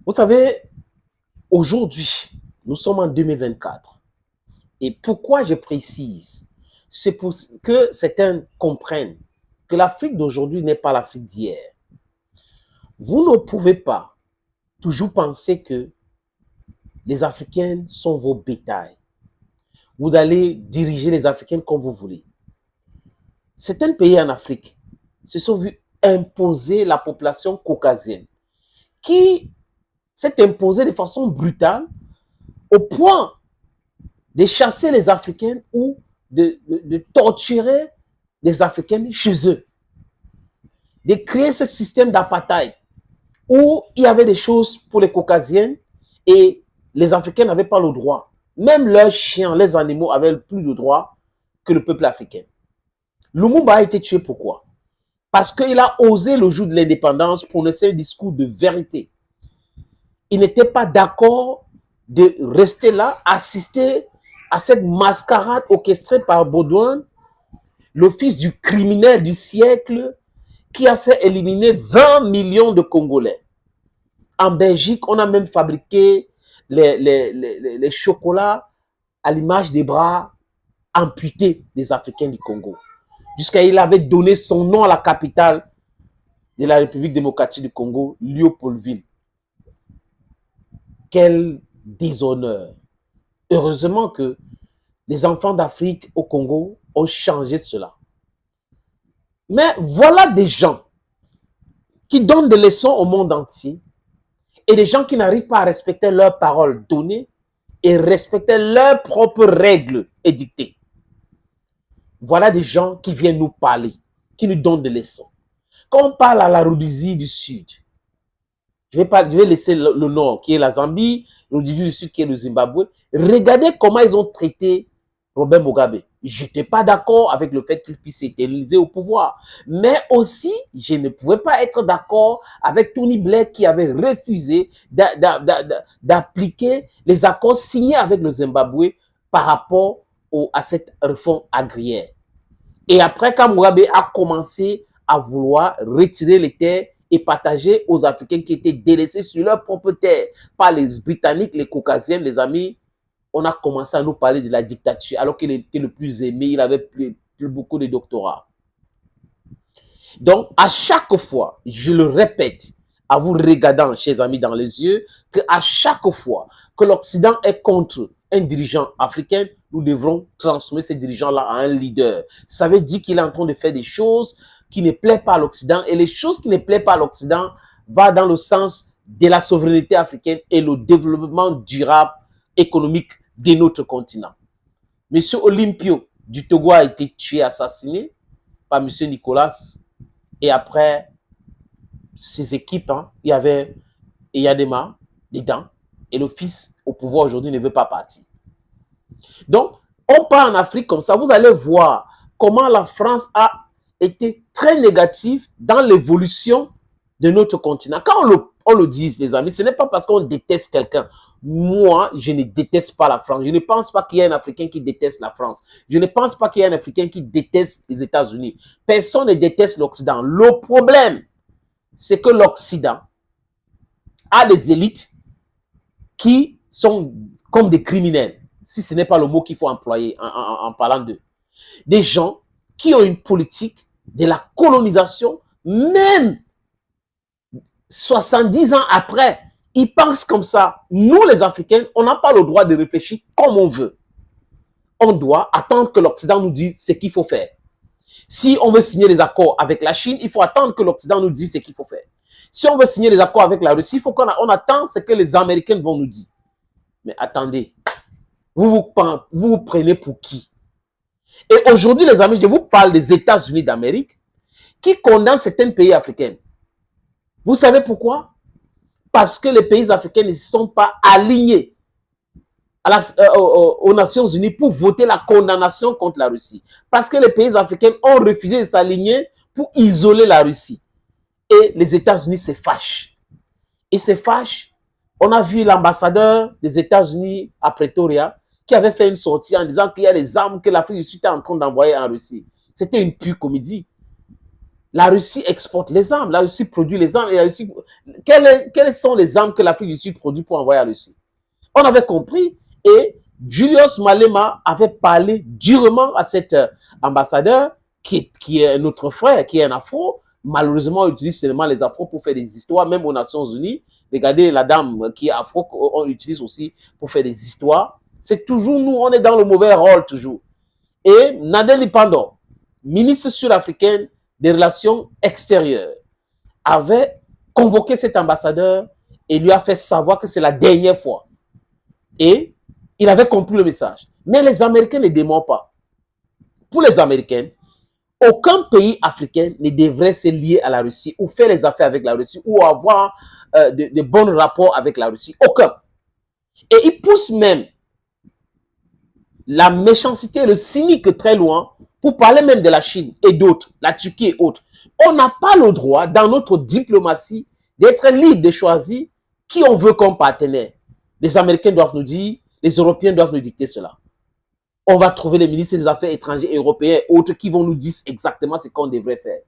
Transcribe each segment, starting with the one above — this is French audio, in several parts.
Vous savez, aujourd'hui, nous sommes en 2024. Et pourquoi je précise? C'est pour que certains comprennent que l'Afrique d'aujourd'hui n'est pas l'Afrique d'hier. Vous ne pouvez pas toujours penser que les Africains sont vos bétails. Vous allez diriger les Africains comme vous voulez. Certains pays en Afrique se sont vus imposer la population caucasienne qui s'est imposée de façon brutale au point de chasser les Africains ou de torturer les Africains chez eux. De créer ce système d'apartheid où il y avait des choses pour les Caucasiens et les Africains n'avaient pas le droit. Même leurs chiens, les animaux avaient plus de droit que le peuple africain. Lumumba a été tué pourquoi? Parce qu'il a osé le jour de l'indépendance prononcer un discours de vérité. Il n'était pas d'accord de rester là, assister à cette mascarade orchestrée par Baudouin, le fils du criminel du siècle qui a fait éliminer 20 millions de Congolais. En Belgique, on a même fabriqué les chocolats à l'image des bras amputés des Africains du Congo. Jusqu'à il avait donné son nom à la capitale de la République démocratique du Congo, Léopoldville. Quel déshonneur. Heureusement que les enfants d'Afrique au Congo ont changé cela. Mais voilà des gens qui donnent des leçons au monde entier et des gens qui n'arrivent pas à respecter leurs paroles données et respecter leurs propres règles édictées. Voilà des gens qui viennent nous parler, qui nous donnent des leçons. Quand on parle à la Rhodésie du Sud, je vais laisser le nord qui est la Zambie, le Rhodésie du Sud qui est le Zimbabwe. Regardez comment ils ont traité Robert Mugabe. Je n'étais pas d'accord avec le fait qu'il puisse s'éterniser au pouvoir. Mais aussi, je ne pouvais pas être d'accord avec Tony Blair qui avait refusé d'appliquer les accords signés avec le Zimbabwe par rapport à cette réforme agraire. Et après, quand Mugabe a commencé à vouloir retirer les terres et partager aux Africains qui étaient délaissés sur leur propre terre par les Britanniques, les Caucasiens, les amis, on a commencé à nous parler de la dictature alors qu'il était le plus aimé, il avait plus beaucoup de doctorats. Donc, à chaque fois, je le répète, à vous regardant, chers amis, dans les yeux, qu'à chaque fois que l'Occident est contre un dirigeant africain, nous devrons transmettre ces dirigeants-là à un leader. Ça veut dire qu'il est en train de faire des choses qui ne plaisent pas à l'Occident, et les choses qui ne plaisent pas à l'Occident vont dans le sens de la souveraineté africaine et le développement durable économique de notre continent. Monsieur Olympio du Togo a été tué, assassiné par monsieur Nicolas. Et après, ses équipes, il y avait Eyadema dedans. Et le fils au pouvoir aujourd'hui ne veut pas partir. Donc, on part en Afrique comme ça. Vous allez voir comment la France a été très négative dans l'évolution de notre continent. Quand on le dit, les amis, ce n'est pas parce qu'on déteste quelqu'un. Moi, je ne déteste pas la France. Je ne pense pas qu'il y ait un Africain qui déteste la France. Je ne pense pas qu'il y ait un Africain qui déteste les États-Unis. Personne ne déteste l'Occident. Le problème, c'est que l'Occident a des élites qui sont comme des criminels, si ce n'est pas le mot qu'il faut employer en parlant d'eux. Des gens qui ont une politique de la colonisation, même 70 ans après, ils pensent comme ça. Nous, les Africains, on n'a pas le droit de réfléchir comme on veut. On doit attendre que l'Occident nous dise ce qu'il faut faire. Si on veut signer des accords avec la Chine, il faut attendre que l'Occident nous dise ce qu'il faut faire. Si on veut signer des accords avec la Russie, il faut qu'on attende ce que les Américains vont nous dire. Mais attendez, vous vous prenez pour qui? Et aujourd'hui, les amis, je vous parle des États-Unis d'Amérique qui condamnent certains pays africains. Vous savez pourquoi? Parce que les pays africains ne sont pas alignés aux Nations Unies pour voter la condamnation contre la Russie. Parce que les pays africains ont refusé de s'aligner pour isoler la Russie. Et les États-Unis se fâchent. Ils se fâchent. On a vu l'ambassadeur des États-Unis à Pretoria qui avait fait une sortie en disant qu'il y a les armes que l'Afrique du Sud est en train d'envoyer en Russie. C'était une pure comédie. La Russie exporte les armes, la Russie produit les armes. Et la Russie... Quelles sont les armes que l'Afrique du Sud produit pour envoyer à la Russie? On avait compris et Julius Malema avait parlé durement à cet ambassadeur qui est notre frère, qui est un afro. Malheureusement, on utilise seulement les afros pour faire des histoires, même aux Nations Unies. Regardez la dame qui est afro, on l'utilise aussi pour faire des histoires. C'est toujours nous, on est dans le mauvais rôle toujours. Et Nadeli Pandor, ministre sud-africaine des Relations extérieures, avait convoqué cet ambassadeur et lui a fait savoir que c'est la dernière fois. Et il avait compris le message. Mais les Américains ne démentent pas. Pour les Américains, aucun pays africain ne devrait se lier à la Russie ou faire les affaires avec la Russie ou avoir de bons rapports avec la Russie. Aucun. Et ils poussent même la méchanceté, le cynique très loin pour parler même de la Chine et d'autres, la Turquie et autres. On n'a pas le droit, dans notre diplomatie, d'être libre de choisir qui on veut comme partenaire. Les Américains doivent nous dire, les Européens doivent nous dicter cela. On va trouver les ministres des Affaires étrangères européens et autres qui vont nous dire exactement ce qu'on devrait faire.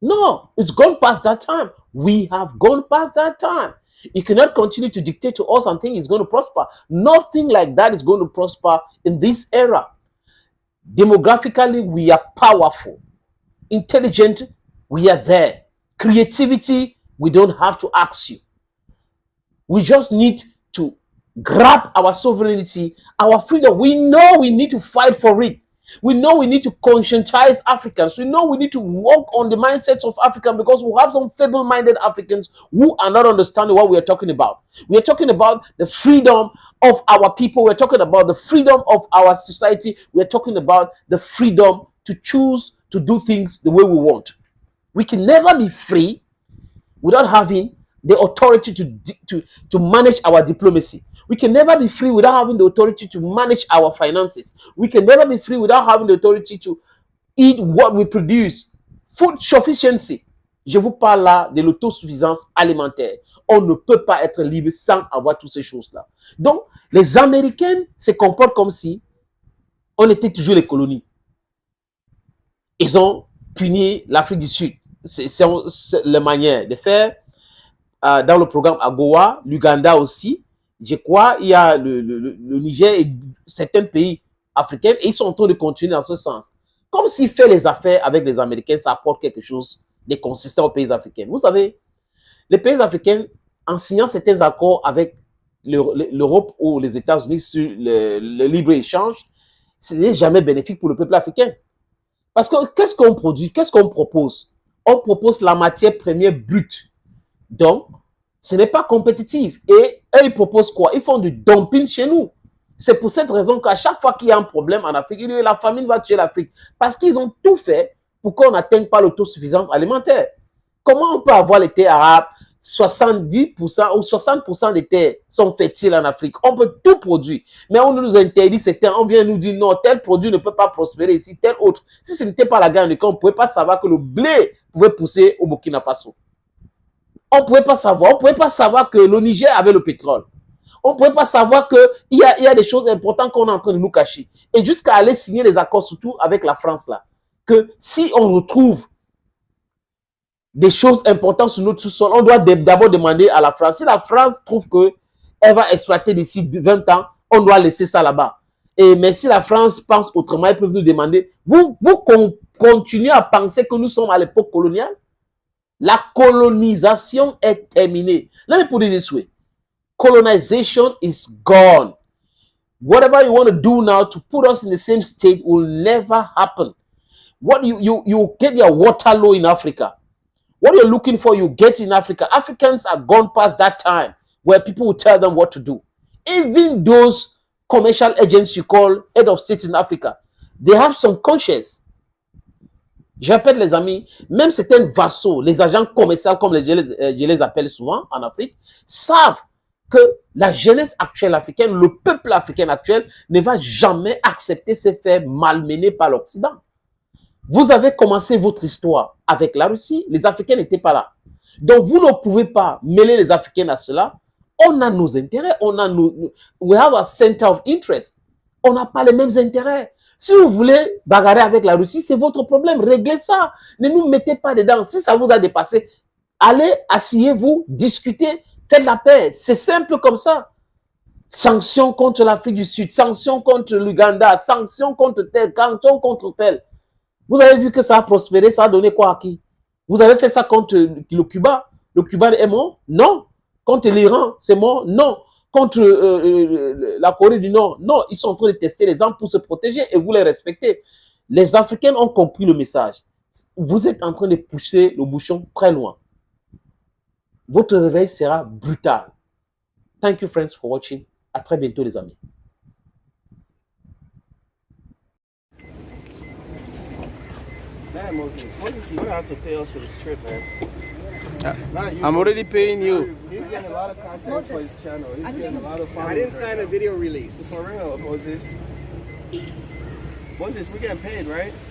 No, it's gone past that time. We have gone past that time. You cannot continue to dictate to us and think it's going to prosper. Nothing like that is going to prosper in this era. Demographically, we are powerful. Intelligent, we are there. Creativity, we don't have to ask you. We just need to grab our sovereignty, our freedom. We know we need to fight for it. We know we need to conscientize Africans. We know we need to work on the mindsets of Africans because we have some feeble-minded Africans who are not understanding what we are talking about. We are talking about the freedom of our people. We are talking about the freedom of our society. We are talking about the freedom to choose to do things the way we want. We can never be free without having the authority to manage our diplomacy. We can never be free without having the authority to manage our finances. We can never be free without having the authority to eat what we produce. Food sufficiency. Je vous parle là de l'autosuffisance alimentaire. On ne peut pas être libre sans avoir toutes ces choses-là. Donc, les Américains se comportent comme si on était toujours les colonies. Ils ont puni l'Afrique du Sud. C'est la manière de faire. Dans le programme AGOA, l'Ouganda aussi. Je crois il y a le Niger et certains pays africains et ils sont en train de continuer dans ce sens. Comme s'il fait les affaires avec les Américains, ça apporte quelque chose de consistant aux pays africains. Vous savez, les pays africains, en signant certains accords avec l'Europe ou les États-Unis sur le libre-échange, ce n'est jamais bénéfique pour le peuple africain. Parce que qu'est-ce qu'on produit? Qu'est-ce qu'on propose? On propose la matière première brute. Donc, ce n'est pas compétitif. Et eux, ils proposent quoi? Ils font du dumping chez nous. C'est pour cette raison qu'à chaque fois qu'il y a un problème en Afrique, la famine va tuer l'Afrique. Parce qu'ils ont tout fait pour qu'on n'atteigne pas l'autosuffisance alimentaire. Comment on peut avoir les terres arabes, 70% ou 60% des terres sont fertiles en Afrique? On peut tout produire. Mais on nous interdit certains. On vient nous dire non, tel produit ne peut pas prospérer ici, tel autre. Si ce n'était pas la guerre, on ne pouvait pas savoir que le blé pouvait pousser au Burkina Faso. On ne pouvait pas savoir que le Niger avait le pétrole. On ne pouvait pas savoir qu'il y a des choses importantes qu'on est en train de nous cacher. Et jusqu'à aller signer les accords, surtout avec la France, là, que si on retrouve des choses importantes sur notre sous-sol, on doit d'abord demander à la France. Si la France trouve qu'elle va exploiter d'ici 20 ans, on doit laisser ça là-bas. Mais si la France pense autrement, ils peuvent nous demander, vous continuez à penser que nous sommes à l'époque coloniale? La colonisation est terminée. Let me put it this way. Colonization is gone. Whatever you want to do now to put us in the same state will never happen. What you get your Waterloo in Africa. What you're looking for, you get in Africa. Africans are gone past that time where people will tell them what to do. Even those commercial agents you call head of state in Africa, they have some conscience. Je répète les amis, même certains vassaux, les agents commerciaux comme je les appelle souvent en Afrique, savent que la jeunesse actuelle africaine, le peuple africain actuel ne va jamais accepter se faire malmener par l'Occident. Vous avez commencé votre histoire avec la Russie, les Africains n'étaient pas là. Donc vous ne pouvez pas mêler les Africains à cela. On a nos intérêts, we have a center of interest. On n'a pas les mêmes intérêts. Si vous voulez bagarrer avec la Russie, c'est votre problème. Réglez ça. Ne nous mettez pas dedans. Si ça vous a dépassé, allez, asseyez-vous, discutez, faites la paix. C'est simple comme ça. Sanctions contre l'Afrique du Sud, sanctions contre l'Ouganda, sanctions contre tel, sanctions contre tel. Vous avez vu que ça a prospéré, ça a donné quoi à qui? Vous avez fait ça contre le Cuba. Le Cuba est mort? Non. Contre l'Iran, c'est mort? Non. Contre la Corée du Nord? Non. Ils sont en train de tester les armes pour se protéger et vous les respectez. Les Africains ont compris le message. Vous êtes en train de pousser le bouchon très loin. Votre réveil sera brutal. Thank you, friends, for watching. À très bientôt, les amis. Man, Moses, you're gonna have to pay us for this trip, man. Not you. I'm already paying you. He's getting a lot of content for his channel. He's getting a lot of followers. I didn't sign a video release. For real, Moses. Moses, we're getting paid, right?